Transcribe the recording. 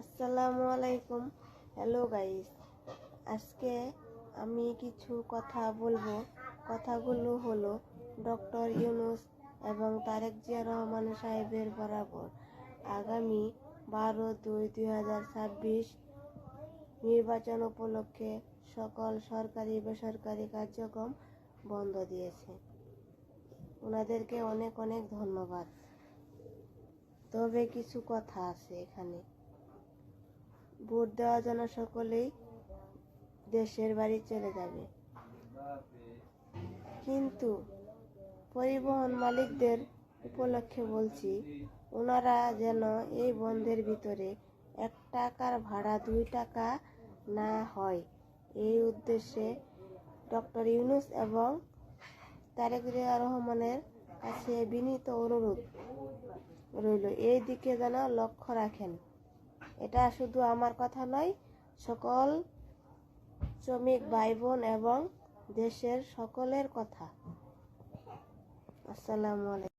আসসালামু আলাইকুম। Hello guys, আজকে আমি কিছু কথা বলবো। কথাগুলো হলো ডক্টর ইউনূস এবং তারেক জিয়া রহমান সাহেবের বরাবর আগামী 12/2/2026 নির্বাচন উপলক্ষে সকল সরকারি বেসরকারি কার্যক্রম বন্ধ দিয়েছে। ওনাদেরকে অনেক অনেক ধন্যবাদ। তবে কিছু কথা আছে এখানে। ভোট দেওয়ার জন্য সকলেই দেশের বাড়ি চলে যাবে, কিন্তু পরিবহন মালিকদের উপলক্ষে বলছি, ওনারা যেন এই বন্ধের ভিতরে 1 টাকার ভাড়া 2 টাকা না হয়, এই উদ্দেশ্যে ডক্টর ইউনূস এবং তারেক জিয়া রহমানের কাছে বিনীত অনুরোধ রইল, এই দিকে যেন লক্ষ্য রাখেন। এটা শুধু আমার কথা নয়, সকল শ্রমিক ভাই বোন এবং দেশের সকলের কথা। আসসালামু আলাইকুম।